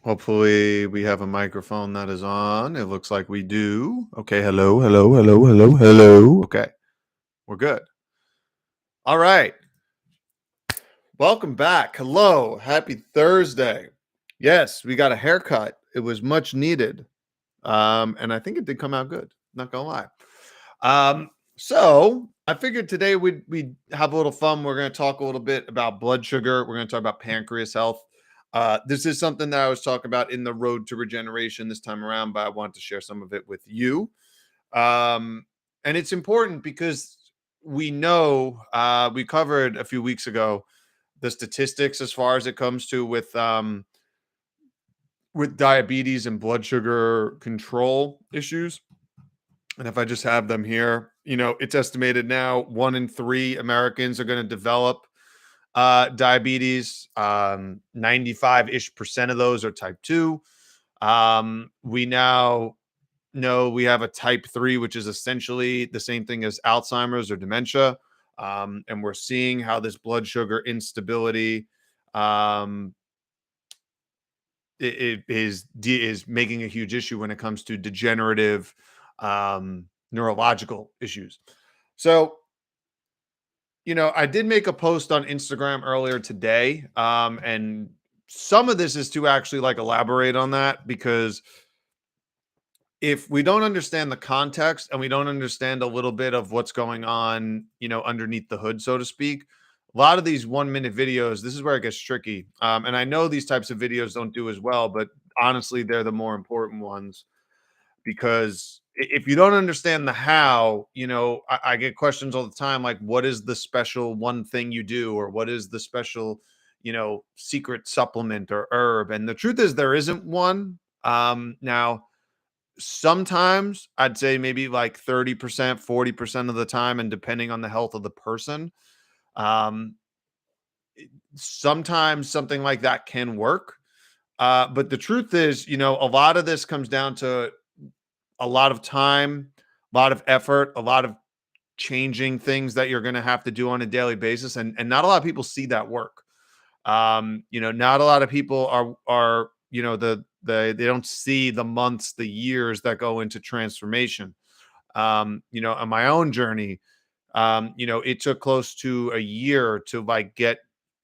Hopefully, we have a microphone that is on. It looks like we do. Okay, hello, hello, hello, hello, hello. Okay, we're good. All right. Welcome back. Hello. Happy Thursday. Yes, we got a haircut. It was much needed. And I think it did come out good. Not gonna lie. So I figured today we'd have a little fun. We're gonna talk a little bit about blood sugar. We're gonna talk about pancreas health. This is something that I was talking about in the road to regeneration this time around, but I want to share some of it with you. And it's important because we know we covered a few weeks ago the statistics as far as it comes to with diabetes and blood sugar control issues. And if I just have them here, it's estimated now 1 in 3 Americans are going to develop diabetes. 95-ish% of those are type 2. We now know we have a type 3, which is essentially the same thing as Alzheimer's or dementia. And we're seeing how this blood sugar instability is making a huge issue when it comes to degenerative neurological issues. So, I did make a post on Instagram earlier today, and some of this is to actually like elaborate on that because if we don't understand the context and we don't understand a little bit of what's going on, underneath the hood, so to speak, a lot of these 1 minute videos, this is where it gets tricky. And I know these types of videos don't do as well, but honestly, they're the more important ones because if you don't understand the how, I get questions all the time like, what is the special one thing you do, or what is the special, secret supplement or herb? And the truth is, there isn't one. Now, sometimes I'd say maybe like 30%, 40% of the time, and depending on the health of the person, um, sometimes something like that can work. But the truth is, a lot of this comes down to a lot of time, a lot of effort, a lot of changing things that you're going to have to do on a daily basis. And not a lot of people see that work. Not a lot of people are they don't see the months, the years that go into transformation. On my own journey, it took close to a year to like get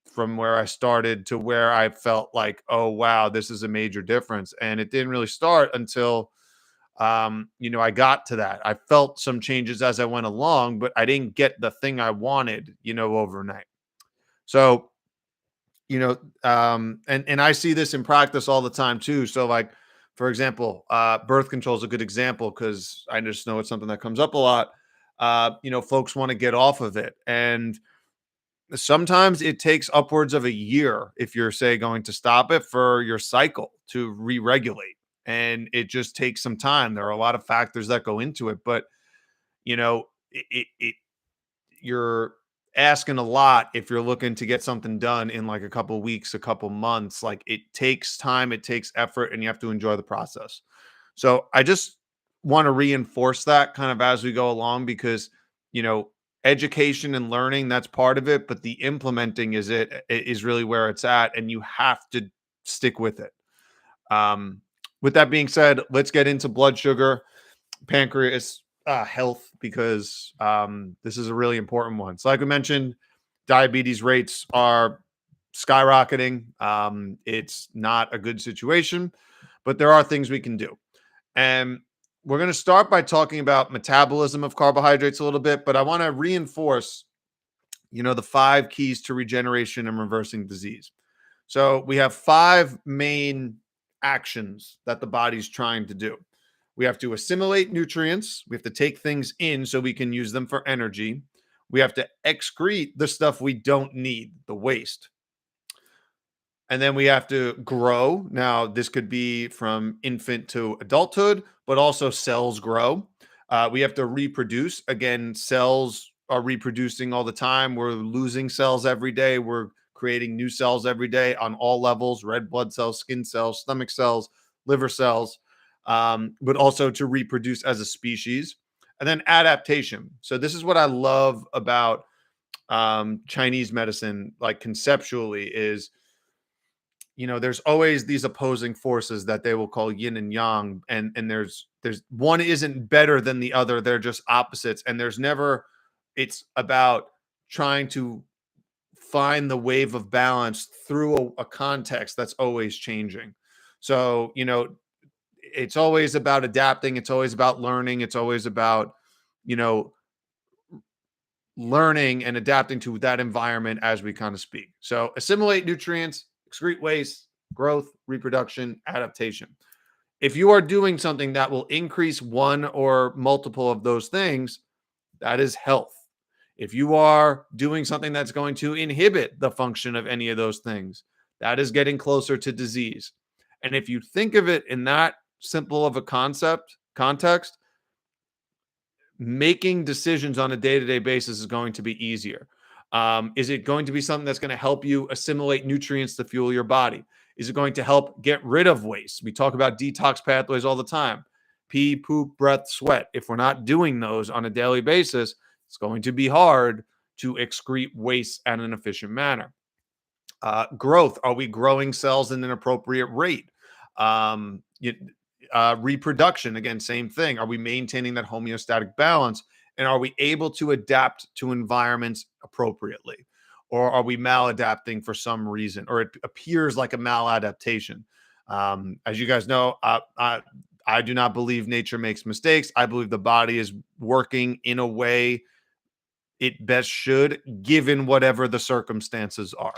from where I started to where I felt like, oh wow, this is a major difference. And it didn't really start until I got to that. I felt some changes as I went along, but I didn't get the thing I wanted, overnight. So, and I see this in practice all the time too. So like, for example, birth control is a good example because I just know it's something that comes up a lot. Folks want to get off of it. And sometimes it takes upwards of a year if you're, say, going to stop it for your cycle to re-regulate. And it just takes some time. There are a lot of factors that go into it, but you're asking a lot if you're looking to get something done in like a couple weeks, a couple months. Like, it takes time, it takes effort, and you have to enjoy the process. So I just want to reinforce that kind of as we go along because, you know, education and learning, that's part of it, but the implementing is really where it's at, and you have to stick with it. Um, with that being said, let's get into blood sugar, pancreas health, because this is a really important one. So, like I mentioned, diabetes rates are skyrocketing. It's not a good situation, but there are things we can do. And we're going to start by talking about metabolism of carbohydrates a little bit, but I want to reinforce, the 5 keys to regeneration and reversing disease. So we have 5 main actions that the body's trying to do. We have to assimilate nutrients. We have to take things in so we can use them for energy. We have to excrete the stuff we don't need, the waste. And then we have to grow. Now, this could be from infant to adulthood, but also cells grow. We have to reproduce. Again, cells are reproducing all the time. We're losing cells every day. We're creating new cells every day on all levels: red blood cells, skin cells, stomach cells, liver cells, but also to reproduce as a species. And then adaptation. So, this is what I love about Chinese medicine, like conceptually, is there's always these opposing forces that they will call yin and yang, and there's one isn't better than the other. They're just opposites, and there's never. It's about trying to find the wave of balance through a context that's always changing. So, it's always about adapting. It's always about learning. It's always about, you know, learning and adapting to that environment as we kind of speak. So, assimilate nutrients, excrete waste, growth, reproduction, adaptation. If you are doing something that will increase one or multiple of those things, that is health. If you are doing something that's going to inhibit the function of any of those things, that is getting closer to disease. And if you think of it in that simple of a context, making decisions on a day-to-day basis is going to be easier. Is it going to be something that's going to help you assimilate nutrients to fuel your body? Is it going to help get rid of waste? We talk about detox pathways all the time. Pee, poop, breath, sweat. If we're not doing those on a daily basis, it's going to be hard to excrete waste at an efficient manner. Growth. Are we growing cells in an appropriate rate? Um, you, Reproduction, again, same thing. Are we maintaining that homeostatic balance? And are we able to adapt to environments appropriately? Or are we maladapting for some reason? Or it appears like a maladaptation. As you guys know, I do not believe nature makes mistakes. I believe the body is working in a way it best should, given whatever the circumstances are.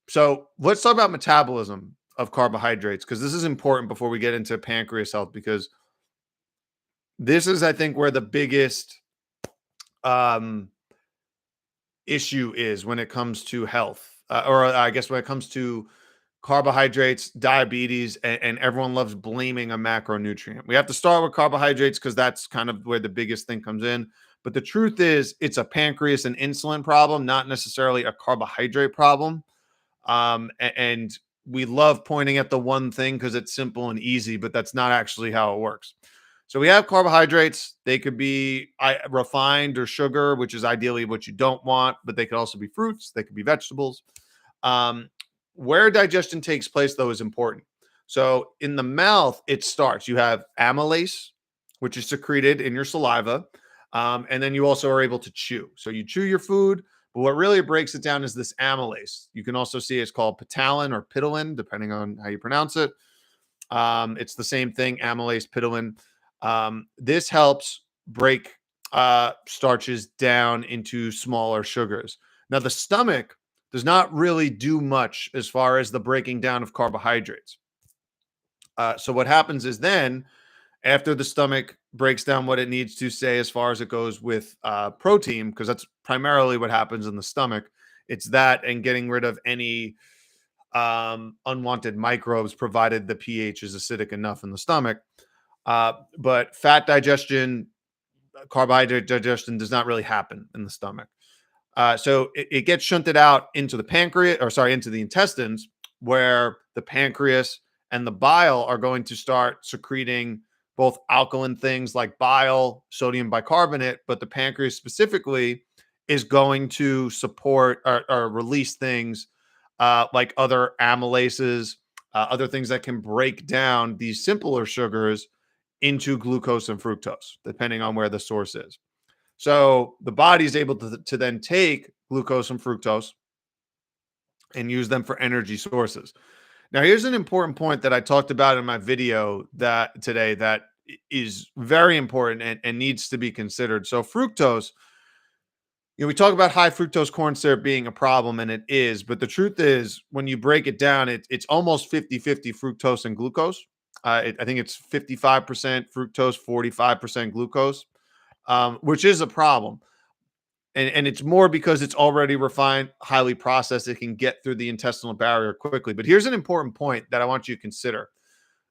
So let's talk about metabolism of carbohydrates, because this is important before we get into pancreas health, because this is, I think, where the biggest um, issue is when it comes to health, or I guess when it comes to carbohydrates, diabetes, and everyone loves blaming a macronutrient. We have to start with carbohydrates because that's kind of where the biggest thing comes in. But the truth is, it's a pancreas and insulin problem, not necessarily a carbohydrate problem. And we love pointing at the one thing because it's simple and easy, but that's not actually how it works. So we have carbohydrates. They could be refined or sugar, which is ideally what you don't want, but they could also be fruits. They could be vegetables. Um, where digestion takes place, though, is important. So in the mouth, it starts. You have amylase, which is secreted in your saliva. And then you also are able to chew. So you chew your food, but what really breaks it down is this amylase. You can also see it's called ptyalin or ptyalin, depending on how you pronounce it. It's the same thing, amylase, ptyalin. This helps break starches down into smaller sugars. Now, the stomach does not really do much as far as the breaking down of carbohydrates. So what happens is then, after the stomach breaks down what it needs to, say, as far as it goes with protein, because that's primarily what happens in the stomach. It's that and getting rid of any unwanted microbes, provided the pH is acidic enough in the stomach. But fat digestion, carbohydrate digestion does not really happen in the stomach. So it gets shunted out into the pancreas, or sorry, into the intestines, where the pancreas and the bile are going to start secreting both alkaline things like bile, sodium bicarbonate, but the pancreas specifically is going to support or release things like other amylases, other things that can break down these simpler sugars into glucose and fructose, depending on where the source is. So the body is able to then take glucose and fructose and use them for energy sources. Now, here's an important point that I talked about in my video that today that is very important and needs to be considered. So fructose, we talk about high fructose corn syrup being a problem, and it is, but the truth is, when you break it down, it's almost 50-50 fructose and glucose. I think it's 55% fructose, 45% glucose, which is a problem. And it's more because it's already refined, highly processed. It can get through the intestinal barrier quickly. But here's an important point that I want you to consider.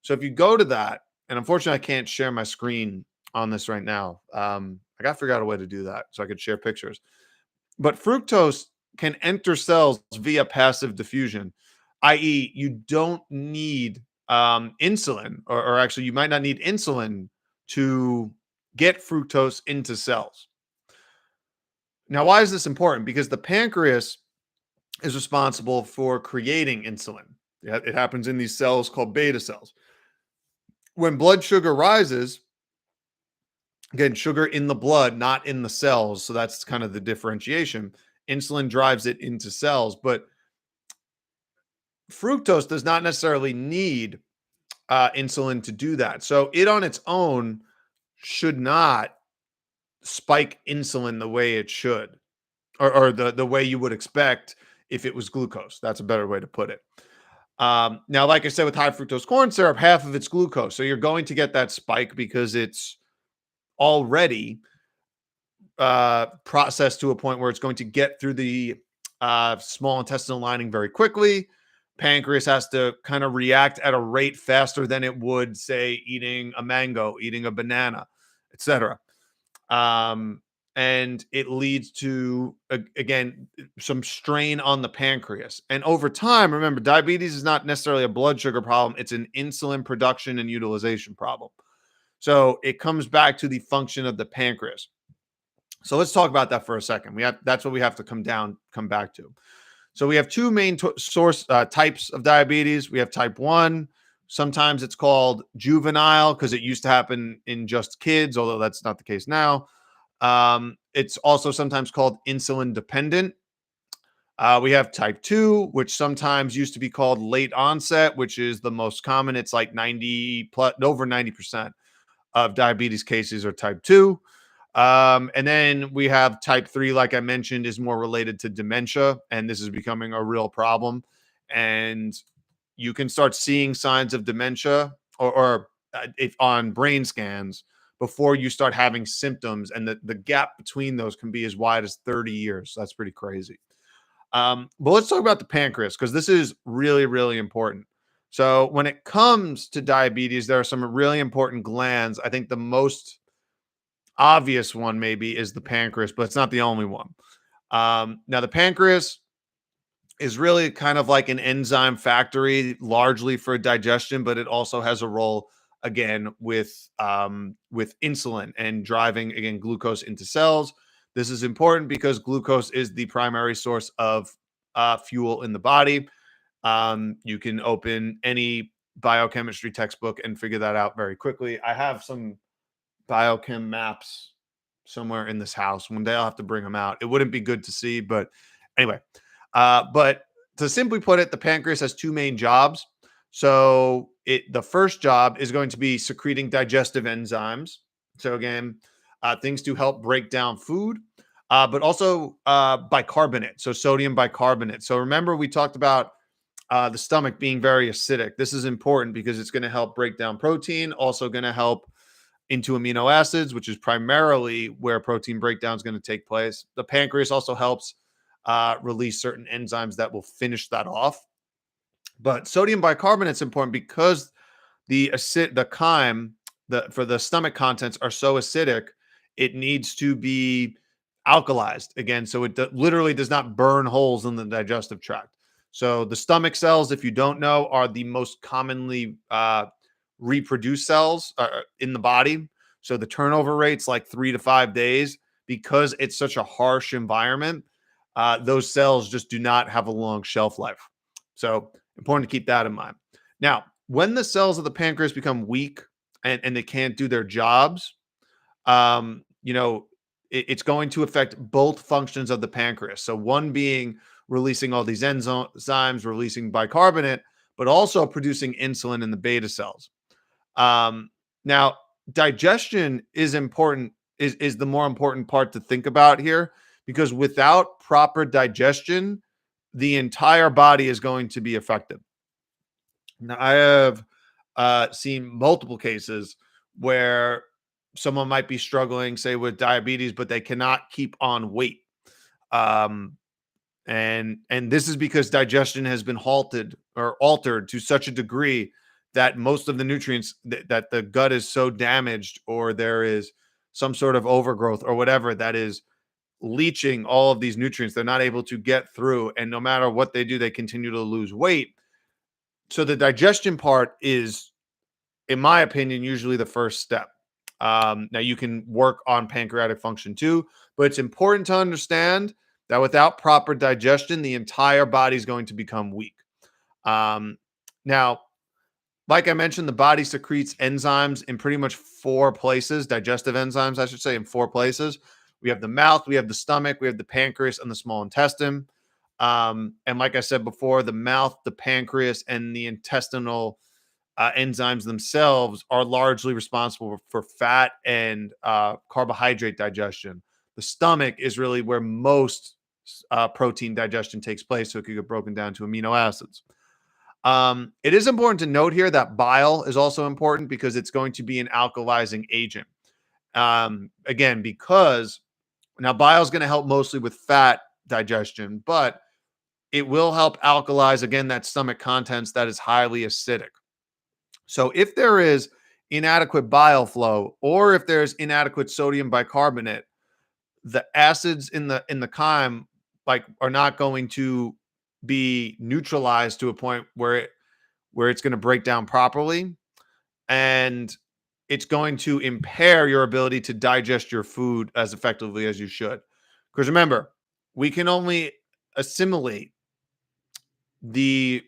So if you go to that, and unfortunately, I can't share my screen on this right now. I got to figure out a way to do that so I could share pictures. But fructose can enter cells via passive diffusion, i.e., you don't need insulin, or actually, you might not need insulin to get fructose into cells. Now, why is this important? Because the pancreas is responsible for creating insulin. Yeah, it happens in these cells called beta cells. When blood sugar rises, again, sugar in the blood, not in the cells. So that's kind of the differentiation. Insulin drives it into cells, but fructose does not necessarily need insulin to do that. So it on its own should not spike insulin the way it should, or the way you would expect if it was glucose. That's a better way to put it. Now, like I said, with high fructose corn syrup, half of it's glucose. So you're going to get that spike because it's already processed to a point where it's going to get through the small intestinal lining very quickly. Pancreas has to kind of react at a rate faster than it would, say, eating a mango, eating a banana, etc. Um, and it leads to, again, some strain on the pancreas. And over time, remember, diabetes is not necessarily a blood sugar problem, it's an insulin production and utilization problem. So it comes back to the function of the pancreas. So let's talk about that for a second. That's what we have to come back to. So we have two main source types of diabetes. We have type 1. Sometimes it's called juvenile because it used to happen in just kids, although that's not the case now. It's also sometimes called insulin dependent. We have type 2, which sometimes used to be called late onset, which is the most common. It's like 90 plus, over 90% of diabetes cases are type 2. And then we have type 3, like I mentioned, is more related to dementia, and this is becoming a real problem. And you can start seeing signs of dementia or if on brain scans before you start having symptoms, and the gap between those can be as wide as 30 years. So that's pretty crazy. But let's talk about the pancreas because this is really, really important. So when it comes to diabetes, there are some really important glands. I think the most obvious one maybe is the pancreas, but it's not the only one. Now, the pancreas is really kind of like an enzyme factory, largely for digestion, but it also has a role again with insulin and driving again glucose into cells. This is important because glucose is the primary source of fuel in the body. You can open any biochemistry textbook and figure that out very quickly. I have some biochem maps somewhere in this house. One day I'll have to bring them out. It wouldn't be good to see, but anyway. But to simply put it, the pancreas has two main jobs. So the first job is going to be secreting digestive enzymes. So again, things to help break down food, but also bicarbonate. So sodium bicarbonate. So remember we talked about the stomach being very acidic. This is important because it's going to help break down protein, also going to help into amino acids, which is primarily where protein breakdown is going to take place. The pancreas also helps release certain enzymes that will finish that off. But sodium bicarbonate is important because the chyme for the stomach contents are so acidic, it needs to be alkalized again, so it literally does not burn holes in the digestive tract. So the stomach cells, if you don't know, are the most commonly reproduced cells in the body. So the turnover rate's like 3 to 5 days because it's such a harsh environment. Those cells just do not have a long shelf life. So important to keep that in mind. Now, when the cells of the pancreas become weak and they can't do their jobs, you know, it's going to affect both functions of the pancreas. So one being releasing all these enzymes, releasing bicarbonate, but also producing insulin in the beta cells. Now, digestion is important, is the more important part to think about here, because without proper digestion, the entire body is going to be affected. Now, I have seen multiple cases where someone might be struggling, say, with diabetes, but they cannot keep on weight. Um, and this is because digestion has been halted or altered to such a degree that most of the nutrients that the gut is so damaged, or there is some sort of overgrowth or whatever that is leaching all of these nutrients. They're not able to get through, and no matter what they do, they continue to lose weight. So the digestion part is, in my opinion, usually the first step. Now you can work on pancreatic function too, but it's important to understand that without proper digestion, the entire body is going to become weak. Um, Now, like I mentioned, the body secretes enzymes in pretty much four places, digestive enzymes, I should say, in four places. We have the mouth, we have the stomach, we have the pancreas, and the small intestine. And like I said before, the mouth, the pancreas, and the intestinal enzymes themselves are largely responsible for fat and carbohydrate digestion. The stomach is really where most protein digestion takes place, so it could get broken down to amino acids. It is important to note here that bile is also important because it's going to be an alkalizing agent. Again, because now bile is going to help mostly with fat digestion, but it will help alkalize again that stomach contents that is highly acidic. So if there is inadequate bile flow or if there's inadequate sodium bicarbonate, the acids in the chyme like are not going to be neutralized to a point where it's going to break down properly, and it's going to impair your ability to digest your food as effectively as you should. Because remember, we can only assimilate the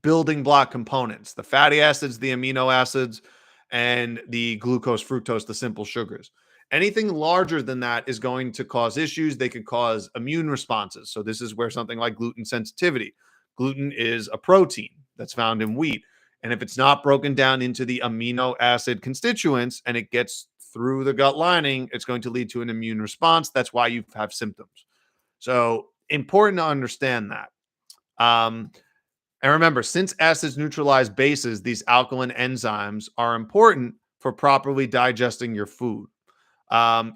building block components, the fatty acids, the amino acids, and the glucose, fructose, the simple sugars. Anything larger than that is going to cause issues. They could cause immune responses. So, this is where something like gluten sensitivity. Gluten is a protein that's found in wheat. And if it's not broken down into the amino acid constituents and it gets through the gut lining, it's going to lead to an immune response. That's why you have symptoms. So, important to understand that. Um, and remember, since acids neutralize bases, these alkaline enzymes are important for properly digesting your food.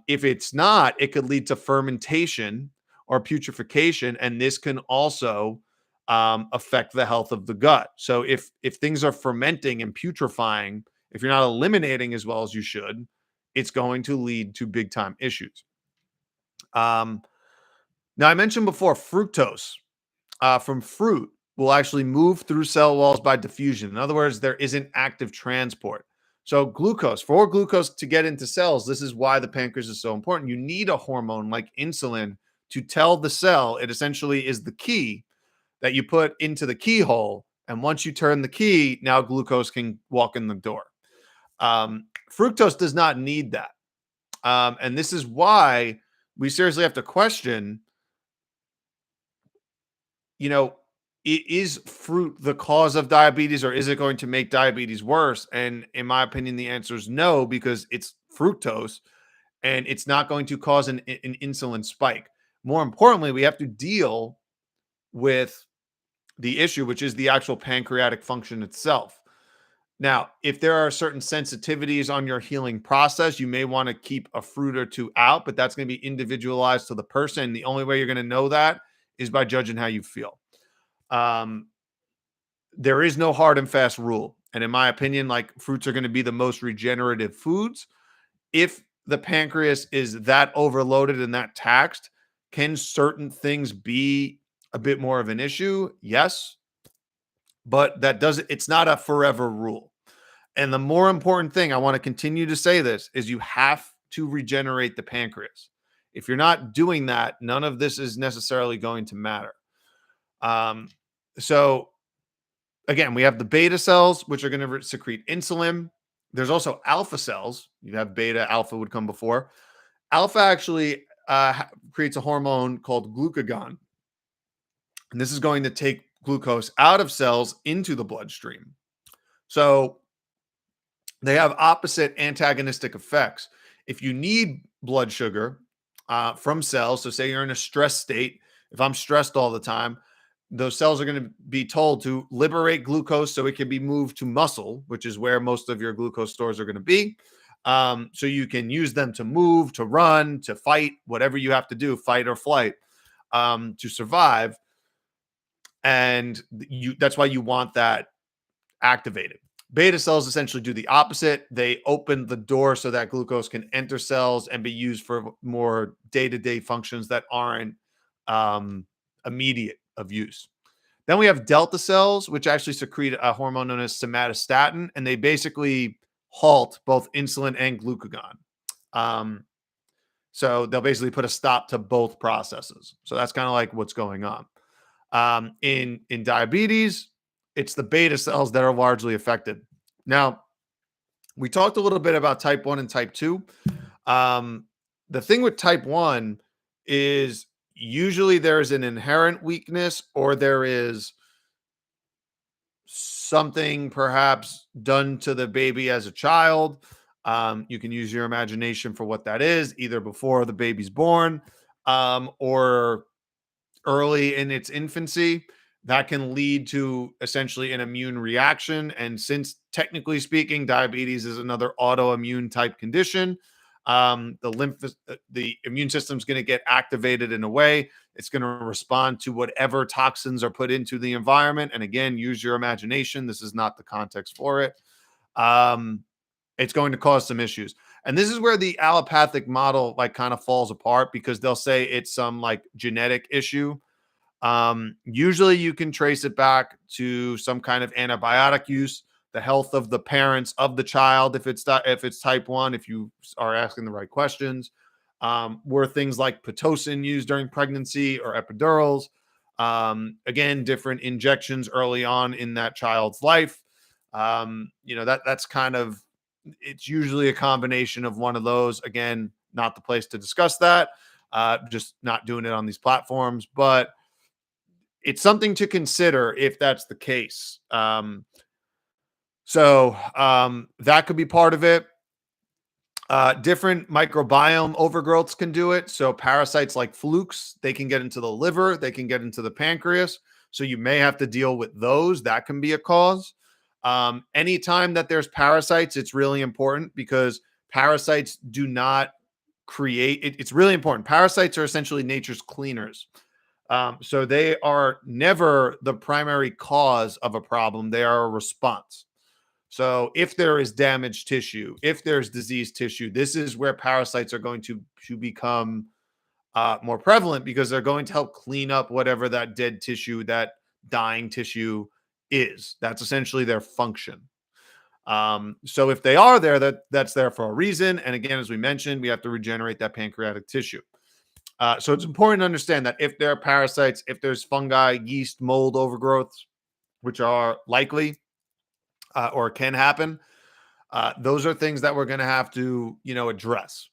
If it's not, it could lead to fermentation or putrefaction, and this can also affect the health of the gut. So if things are fermenting and putrefying, if you're not eliminating as well as you should, it's going to lead to big time issues. Um, Now, I mentioned before fructose from fruit will actually move through cell walls by diffusion. In other words, there isn't active transport. So, glucose, for glucose to get into cells, this is why the pancreas is so important. You need a hormone like insulin to tell the cell it essentially is the key that you put into the keyhole. And once you turn the key, now glucose can walk in the door. Fructose does not need that. And this is why we seriously have to question, you know, is fruit the cause of diabetes or is it going to make diabetes worse? And in my opinion, the answer is no, because it's fructose and it's not going to cause an insulin spike. More importantly, we have to deal with the issue, which is the actual pancreatic function itself. Now, if there are certain sensitivities on your healing process, you may want to keep a fruit or two out, but that's going to be individualized to the person. The only way you're going to know that is by judging how you feel. Um, there is no hard and fast rule. And in my opinion, like fruits are going to be the most regenerative foods. If the pancreas is that overloaded and that taxed, can certain things be a bit more of an issue? Yes, but that doesn't, it's not a forever rule. And the more important thing, I want to continue to say this, is you have to regenerate the pancreas. If you're not doing that, none of this is necessarily going to matter. Um, so again, we have the beta cells, which are going to secrete insulin. There's also alpha cells. You have beta, alpha would come before. Alpha actually creates a hormone called glucagon. And this is going to take glucose out of cells into the bloodstream. So they have opposite antagonistic effects. If you need blood sugar from cells, so say you're in a stress state, if I'm stressed all the time, those cells are going to be told to liberate glucose so it can be moved to muscle, which is where most of your glucose stores are going to be. So you can use them to move, to run, to fight, whatever you have to do, fight or flight, to survive. And that's why you want that activated. Beta cells essentially do the opposite. They open the door so that glucose can enter cells and be used for more day-to-day functions that aren't immediate of use. Then we have delta cells, which actually secrete a hormone known as somatostatin, and they basically halt both insulin and glucagon. Um, So they'll basically put a stop to both processes. So that's kind of like what's going on. In diabetes, it's the beta cells that are largely affected. Now, we talked a little bit about type 1 and type 2. Um, the thing with type 1 is usually there's an inherent weakness or there is something perhaps done to the baby as a child. You can use your imagination for what that is, either before the baby's born or early in its infancy. That can lead to essentially an immune reaction. And since technically speaking, diabetes is another autoimmune type condition, the immune system is going to get activated in a way. It's going to respond to whatever toxins are put into the environment. And again, use your imagination. This is not the context for it. Um, it's going to cause some issues. And this is where the allopathic model like kind of falls apart because they'll say it's some like genetic issue. Usually you can trace it back to some kind of antibiotic use, the health of the parents of the child, if it's type 1, if you are asking the right questions. Were things like Pitocin used during pregnancy or epidurals? Again, different injections early on in that child's life. That's kind of, it's usually a combination of one of those. Again, not the place to discuss that. Just not doing it on these platforms, but it's something to consider if that's the case. That could be part of it. Different microbiome overgrowths can do it. So parasites like flukes, they can get into the liver, they can get into the pancreas. So you may have to deal with those. That can be a cause. Anytime that there's parasites, it's really important because parasites do not create it's really important. Parasites are essentially nature's cleaners. So they are never the primary cause of a problem. They are a response. So if there is damaged tissue, if there's diseased tissue, this is where parasites are going to become more prevalent because they're going to help clean up whatever that dead tissue, that dying tissue is. That's essentially their function. So if they are there, that's there for a reason. And again, as we mentioned, we have to regenerate that pancreatic tissue. So it's important to understand that if there are parasites, if there's fungi, yeast, mold overgrowths, which are likely or can happen, those are things that we're going to have to, address.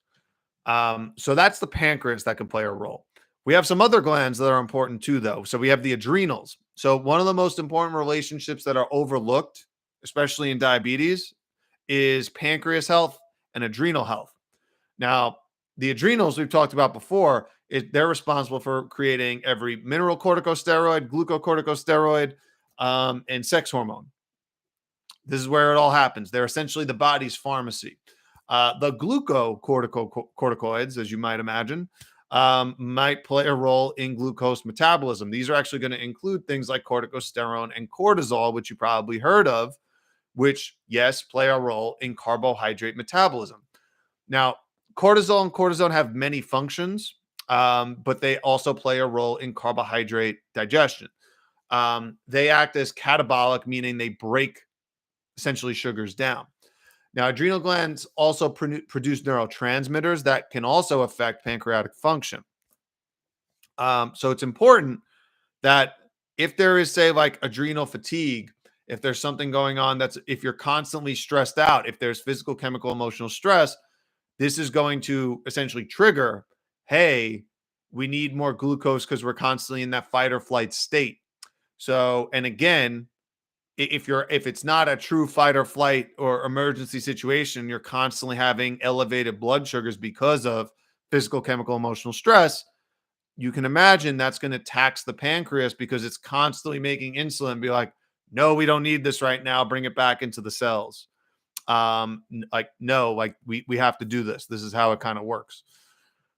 So that's the pancreas that can play a role. We have some other glands that are important too, though. So we have the adrenals. So one of the most important relationships that are overlooked, especially in diabetes, is pancreas health and adrenal health. Now, the adrenals we've talked about before, they're responsible for creating every mineral corticosteroid, glucocorticosteroid, and sex hormone. This is where it all happens. They're essentially the body's pharmacy. The glucocorticoids, as you might imagine, might play a role in glucose metabolism. These are actually going to include things like corticosterone and cortisol, which you probably heard of, which, yes, play a role in carbohydrate metabolism. Now, cortisol and cortisone have many functions, but they also play a role in carbohydrate digestion. They act as catabolic, meaning they break essentially sugars down. Now, adrenal glands also produce neurotransmitters that can also affect pancreatic function. So it's important that if there is, say, like adrenal fatigue, if there's something going on if you're constantly stressed out, if there's physical, chemical, emotional stress, this is going to essentially trigger, hey, we need more glucose because we're constantly in that fight or flight state. So, and again, if it's not a true fight or flight or emergency situation, you're constantly having elevated blood sugars because of physical, chemical, emotional stress. You can imagine that's going to tax the pancreas because it's constantly making insulin be like, no, we don't need this right now. Bring it back into the cells. No, like we have to do this. This is how it kind of works.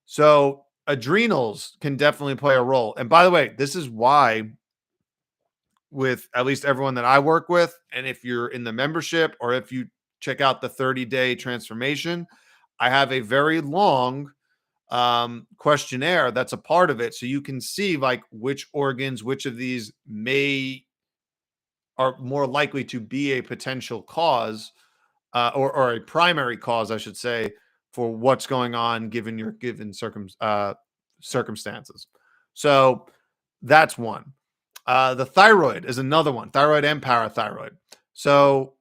So adrenals can definitely play a role. And by the way, this is why with at least everyone that I work with, and if you're in the membership or if you check out the 30-day transformation, I have a very long questionnaire that's a part of it. So you can see like which organs, which of these are more likely to be a potential cause or a primary cause, I should say, for what's going on given your circumstances. So that's one. The thyroid is another one, thyroid and parathyroid. So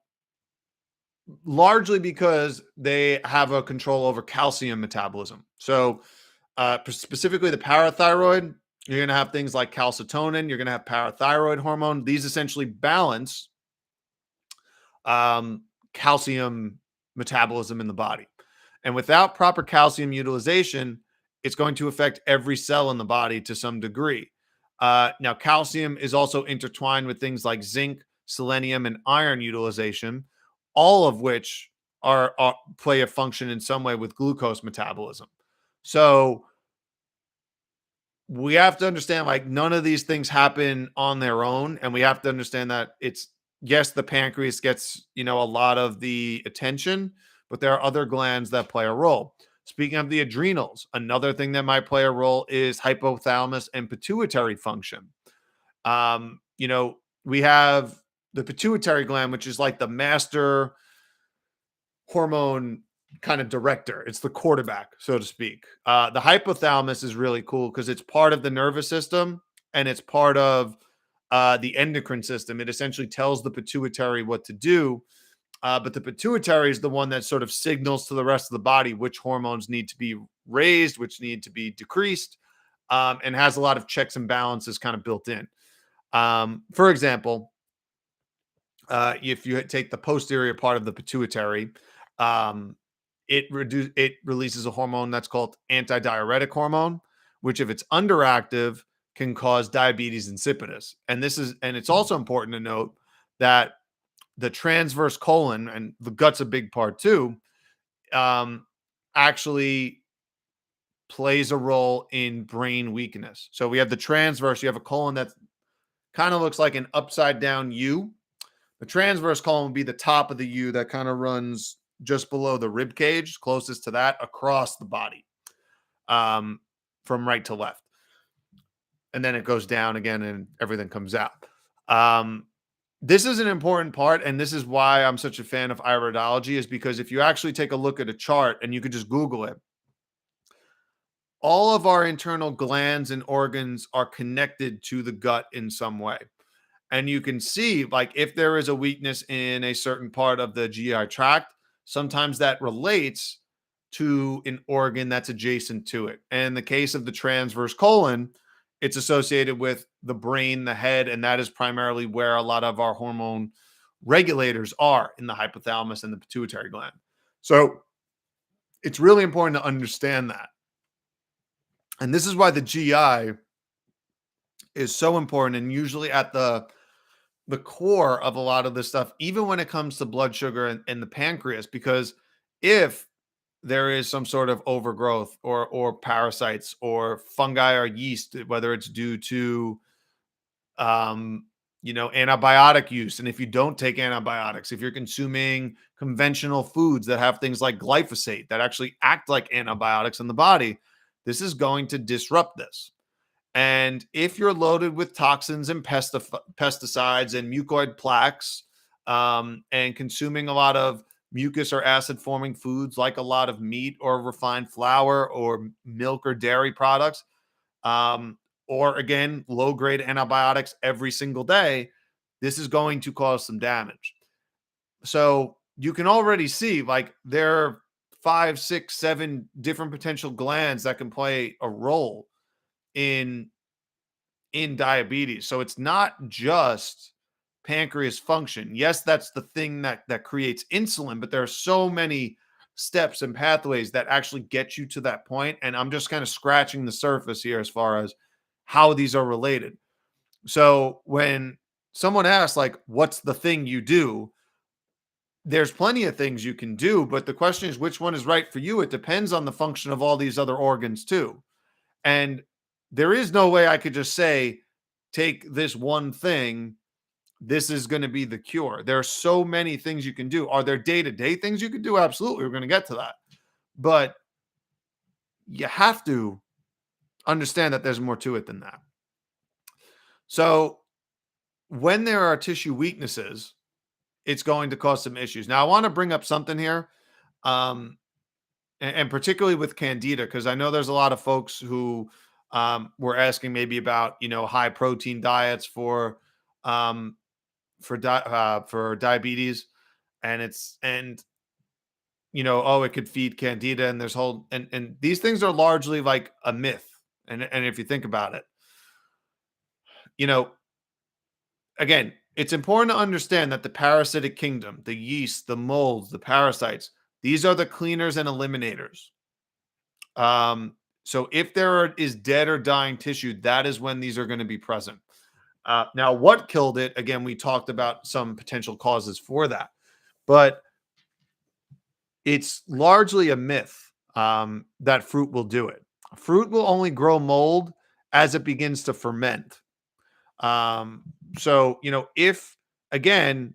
largely because they have a control over calcium metabolism. So specifically the parathyroid, you're going to have things like calcitonin, you're going to have parathyroid hormone. These essentially balance calcium metabolism in the body. And without proper calcium utilization, it's going to affect every cell in the body to some degree. Now, calcium is also intertwined with things like zinc, selenium, and iron utilization, all of which are play a function in some way with glucose metabolism. So we have to understand like none of these things happen on their own, and we have to understand that it's yes, the pancreas gets a lot of the attention, but there are other glands that play a role. Speaking of the adrenals, another thing that might play a role is hypothalamus and pituitary function. We have the pituitary gland, which is like the master hormone kind of director. It's the quarterback, so to speak. The hypothalamus is really cool because it's part of the nervous system and it's part of the endocrine system. It essentially tells the pituitary what to do. But the pituitary is the one that sort of signals to the rest of the body which hormones need to be raised, which need to be decreased, and has a lot of checks and balances kind of built in. For example, if you take the posterior part of the pituitary, um, it releases a hormone that's called antidiuretic hormone, which if it's underactive can cause diabetes insipidus. And it's also important to note that the transverse colon, and the gut's a big part too, actually plays a role in brain weakness. So we have the transverse, you have a colon that kind of looks like an upside down U. The transverse colon would be the top of the U that kind of runs just below the rib cage, closest to that, across the body, from right to left. And then it goes down again and everything comes out. This is an important part, and this is why I'm such a fan of iridology, is because if you actually take a look at a chart, and you could just Google it, all of our internal glands and organs are connected to the gut in some way. And you can see, like, if there is a weakness in a certain part of the GI tract, sometimes that relates to an organ that's adjacent to it. And in the case of the transverse colon, it's associated with the brain, the head, and that is primarily where a lot of our hormone regulators are, in the hypothalamus and the pituitary gland. So it's really important to understand that. And this is why the GI is so important, and usually at the core of a lot of this stuff, even when it comes to blood sugar and the pancreas, because if there is some sort of overgrowth or parasites or fungi or yeast, whether it's due to antibiotic use, and if you don't take antibiotics, if you're consuming conventional foods that have things like glyphosate that actually act like antibiotics in the body, this is going to disrupt this. And if you're loaded with toxins and pesticides and mucoid plaques, and consuming a lot of mucus or acid forming foods like a lot of meat or refined flour or milk or dairy products, or again, low grade antibiotics every single day, this is going to cause some damage. So you can already see, like, there are 5, 6, 7 different potential glands that can play a role in diabetes. So it's not just pancreas function. Yes, that's the thing that creates insulin, but there are so many steps and pathways that actually get you to that point. And I'm just kind of scratching the surface here as far as how these are related. So when someone asks, like, what's the thing you do? There's plenty of things you can do, but the question is which one is right for you. It depends on the function of all these other organs too. And there is no way I could just say, take this one thing, this is going to be the cure. There are so many things you can do. Are there day-to-day things you can do? Absolutely. We're going to get to that. But you have to understand that there's more to it than that. So when there are tissue weaknesses, it's going to cause some issues. Now, I want to bring up something here. and particularly with candida, because I know there's a lot of folks who were asking maybe about high protein diets um, for diabetes, and oh, it could feed candida, and there's whole and these things are largely like a myth. And if you think about it, you know, again, it's important to understand that the parasitic kingdom, the yeast, the molds, the parasites, these are the cleaners and eliminators. So if is dead or dying tissue, that is when these are going to be present. Now, what killed it? Again, we talked about some potential causes for that, but it's largely a myth that fruit will do it. Fruit will only grow mold as it begins to ferment. Um, so, if again,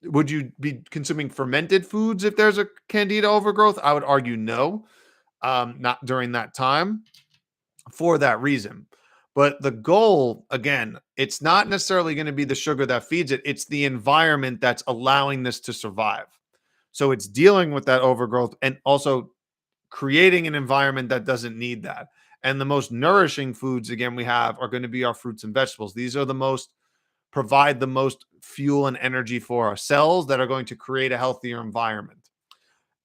would you be consuming fermented foods if there's a candida overgrowth? I would argue no, not during that time for that reason. But the goal, again, it's not necessarily going to be the sugar that feeds it, it's the environment that's allowing this to survive. So it's dealing with that overgrowth and also creating an environment that doesn't need that. And the most nourishing foods, again, we have are going to be our fruits and vegetables. These are the most provide the most fuel and energy for our cells that are going to create a healthier environment.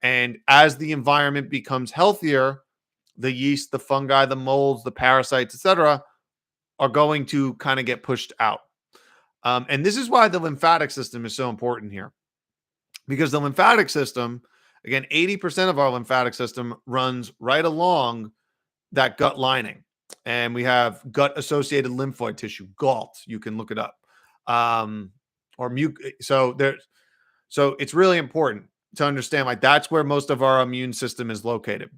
And as the environment becomes healthier, the yeast, the fungi, the molds, the parasites, etc., are going to kind of get pushed out. And this is why the lymphatic system is so important here, because the lymphatic system, again, 80% of our lymphatic system runs right along that gut lining. And we have gut associated lymphoid tissue, GALT. You can look it up. Or so it's really important to understand like that's where most of our immune system is located.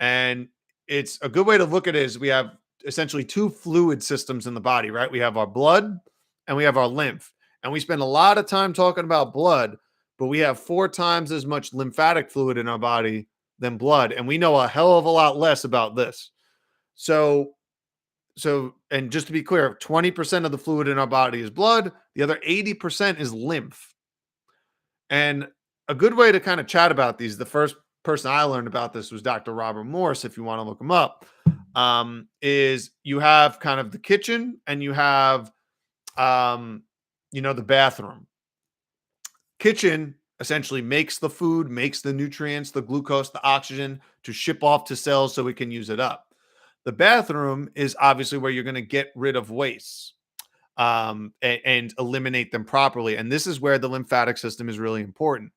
And it's a good way to look at it is we have essentially two fluid systems in the body, right? We have our blood and we have our lymph. And we spend a lot of time talking about blood, but we have 4 times as much lymphatic fluid in our body than blood. And we know a hell of a lot less about this. So, and just to be clear, 20% of the fluid in our body is blood. The other 80% is lymph. And a good way to kind of chat about these, the first person I learned about this was Dr. Robert Morse, if you want to look him up, is you have kind of the kitchen and you have, the bathroom. Kitchen essentially makes the food, makes the nutrients, the glucose, the oxygen to ship off to cells so we can use it up. The bathroom is obviously where you're going to get rid of wastes and eliminate them properly. And this is where the lymphatic system is really important.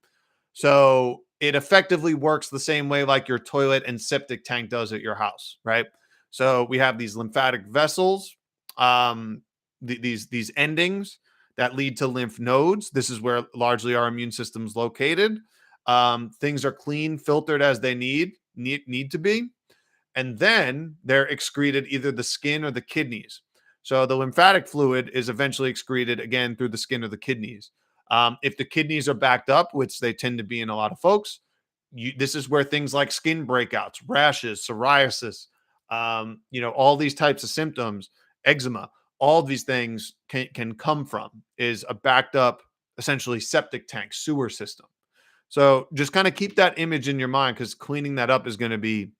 So it effectively works the same way like your toilet and septic tank does at your house, right? So we have these lymphatic vessels, these endings that lead to lymph nodes. This is where largely our immune system is located. Things are clean, filtered as they need to be. And then they're excreted either the skin or the kidneys. So the lymphatic fluid is eventually excreted again through the skin or the kidneys. If the kidneys are backed up, which they tend to be in a lot of folks, this is where things like skin breakouts, rashes, psoriasis, all these types of symptoms, eczema, all these things can come from is a backed up, essentially septic tank sewer system. So just kind of keep that image in your mind because cleaning that up is going to be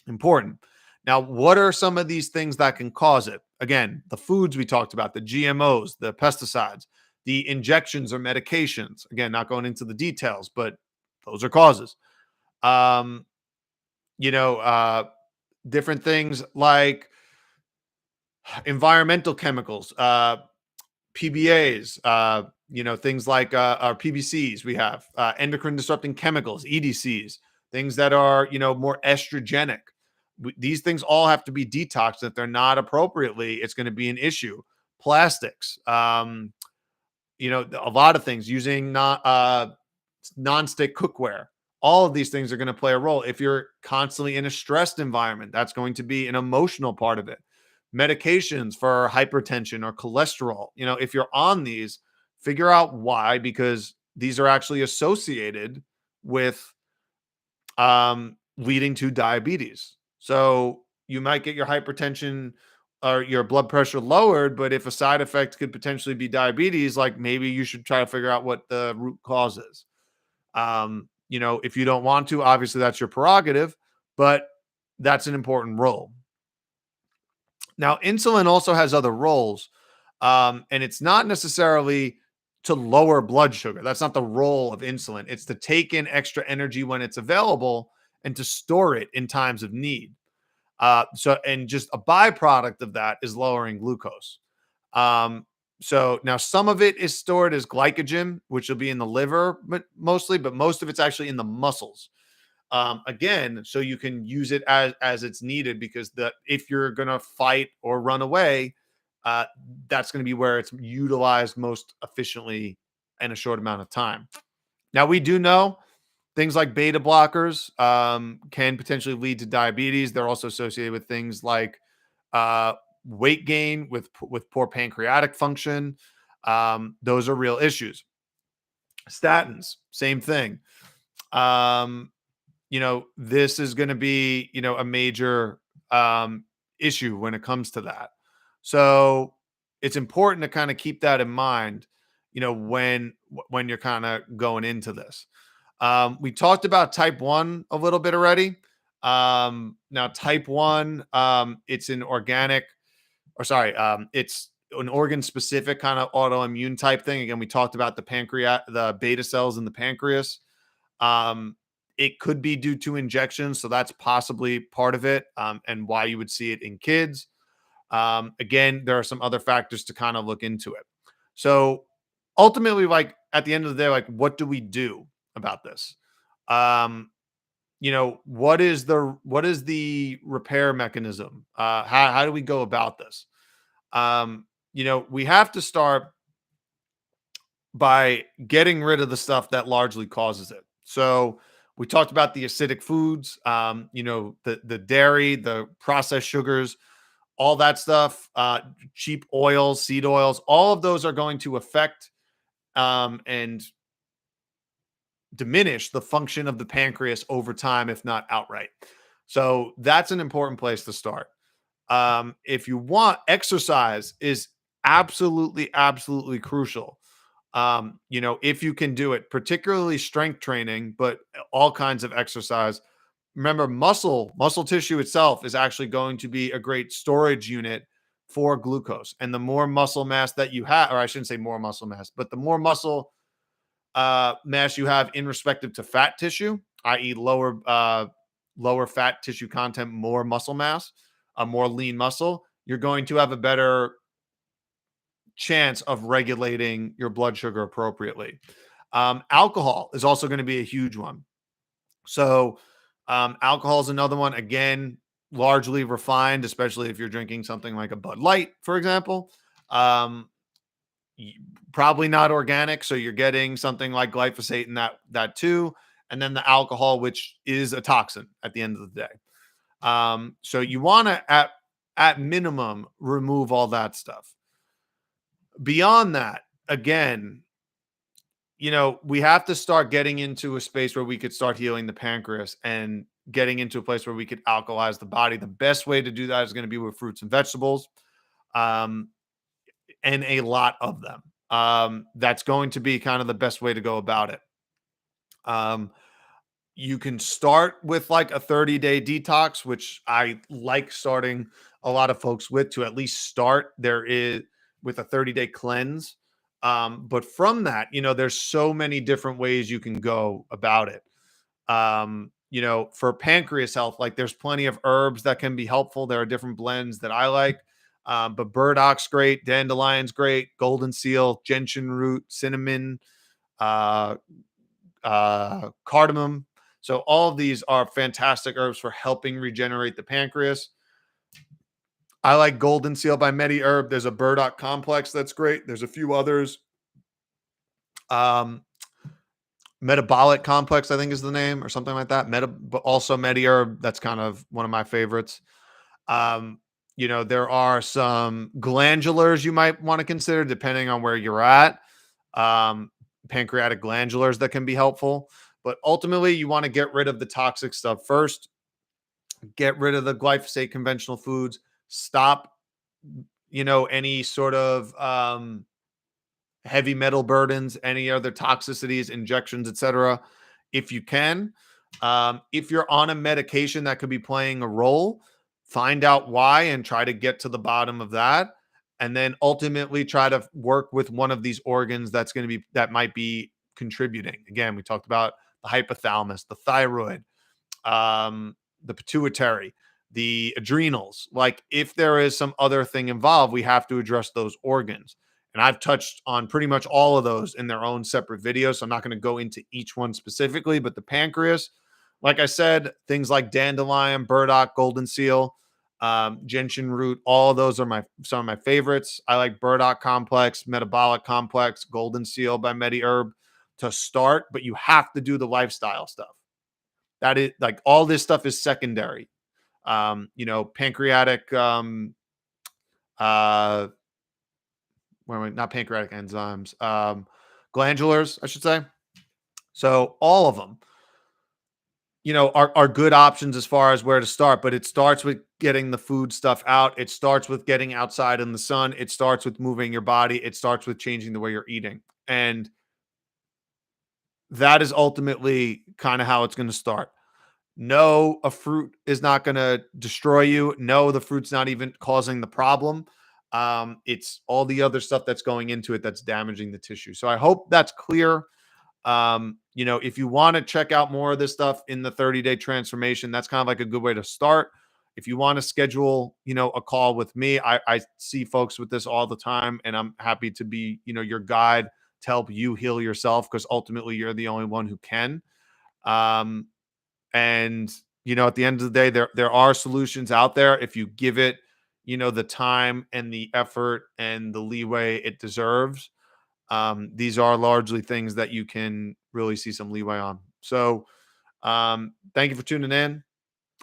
important. Now, what are some of these things that can cause it? Again, the foods we talked about, the GMOs, the pesticides, the injections or medications. Again, not going into the details, but those are causes. Um, different things like environmental chemicals, PBAs, things like our PBCs. We have endocrine disrupting chemicals, EDCs, things that are, more estrogenic. These things all have to be detoxed. If they're not appropriately, it's going to be an issue. Plastics, a lot of things using non-stick cookware. All of these things are going to play a role. If you're constantly in a stressed environment, that's going to be an emotional part of it. Medications for hypertension or cholesterol, if you're on these, figure out why, because these are actually associated with leading to diabetes. So you might get your hypertension or your blood pressure lowered, but if a side effect could potentially be diabetes, like maybe you should try to figure out what the root cause is. if you don't want to, obviously that's your prerogative, but that's an important role. Now, insulin also has other roles, and it's not necessarily to lower blood sugar. That's not the role of insulin. It's to take in extra energy when it's available and to store it in times of need. And just a byproduct of that is lowering glucose. Um, so now some of it is stored as glycogen, which will be in the liver, but most of it's actually in the muscles. Again, so you can use it as it's needed, because the if you're gonna fight or run away, uh, that's gonna be where it's utilized most efficiently in a short amount of time. Now we do know things like beta blockers can potentially lead to diabetes. They're also associated with things like uh, weight gain with poor pancreatic function. Those are real issues. Statins, same thing. Um, this is going to be, a major issue when it comes to that. So it's important to kind of keep that in mind, when you're kind of going into this. We talked about type 1 a little bit already. Now type 1, it's an organic, or sorry, it's an organ specific kind of autoimmune type thing. Again, we talked about the beta cells in the pancreas. Um, it could be due to injections, so that's possibly part of it, and why you would see it in kids. Again, there are some other factors to kind of look into it. So ultimately, like at the end of the day, like what do we do about this? Um, what is the repair mechanism? How do we go about this? We have to start by getting rid of the stuff that largely causes it. So we talked about the acidic foods, the dairy, the processed sugars, all that stuff, cheap oils, seed oils, all of those are going to affect and diminish the function of the pancreas over time, if not outright. So that's an important place to start. If you want, exercise is absolutely, absolutely crucial. If you can do it, particularly strength training, but all kinds of exercise. Remember, muscle tissue itself is actually going to be a great storage unit for glucose. And the more muscle mass that you have, or I shouldn't say more muscle mass, but the more muscle mass you have in respective to fat tissue, i.e., lower fat tissue content, more muscle mass, more lean muscle, you're going to have a better chance of regulating your blood sugar appropriately. Alcohol is also going to be a huge one. So, alcohol is another one. Again, largely refined, especially if you're drinking something like a Bud Light, for example. Um, Probably not organic, so you're getting something like glyphosate in that too, and then the alcohol, which is a toxin at the end of the day. So you want to at minimum remove all that stuff. Beyond that, again, we have to start getting into a space where we could start healing the pancreas and getting into a place where we could alkalize the body. The best way to do that is going to be with fruits and vegetables, um, and a lot of them. That's going to be kind of the best way to go about it. Um, you can start with like a 30-day detox, which I like starting a lot of folks with, to at least start there is with a 30-day cleanse. But from that, there's so many different ways you can go about it. For pancreas health, like there's plenty of herbs that can be helpful. There are different blends that I like. But burdoc's great, dandelion's great, golden seal, gentian root, cinnamon, uh, cardamom. So all of these are fantastic herbs for helping regenerate the pancreas. I like golden seal by MediHerb. There's a burdock complex that's great. There's a few others. Um, Metabolic complex, I think is the name, or something like that. But also MediHerb. That's kind of one of my favorites. Um, there are some glandulars you might want to consider depending on where you're at. Um, Pancreatic glandulars that can be helpful. But ultimately, you want to get rid of the toxic stuff first. Get rid of the glyphosate conventional foods. Stop, any sort of heavy metal burdens, any other toxicities, injections, etc. if you can. If you're on a medication that could be playing a role, find out why and try to get to the bottom of that. And then ultimately try to work with one of these organs that might be contributing. Again, we talked about the hypothalamus, the thyroid, the pituitary, the adrenals. Like, if there is some other thing involved, we have to address those organs. And I've touched on pretty much all of those in their own separate videos. So I'm not going to go into each one specifically, but the pancreas, like I said, things like dandelion, burdock, golden seal, gentian root, all of those are some of my favorites. I like burdock complex, metabolic complex, golden seal by MediHerb to start, but you have to do the lifestyle stuff. That is, like, all this stuff is secondary. Pancreatic, uh, not pancreatic enzymes, glandulars, I should say. So all of them, are good options as far as where to start, but it starts with getting the food stuff out. It starts with getting outside in the sun. It starts with moving your body. It starts with changing the way you're eating. And that is ultimately kind of how it's going to start. No, a fruit is not going to destroy you. No, the fruit's not even causing the problem. It's all the other stuff that's going into it that's damaging the tissue. So I hope that's clear. If you want to check out more of this stuff in the 30-day transformation, that's kind of like a good way to start. If you want to schedule, a call with me, I see folks with this all the time, and I'm happy to be, your guide to help you heal yourself, because ultimately you're the only one who can. Um, and at the end of the day, there are solutions out there if you give it, the time and the effort and the leeway it deserves. These are largely things that you can really see some leeway on. So, thank you for tuning in.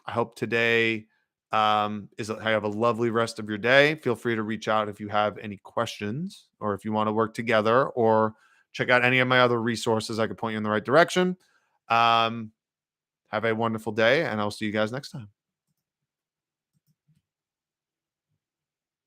I hope today have a lovely rest of your day. Feel free to reach out if you have any questions, or if you want to work together, or check out any of my other resources. I could point you in the right direction. Have a wonderful day, and I'll see you guys next time.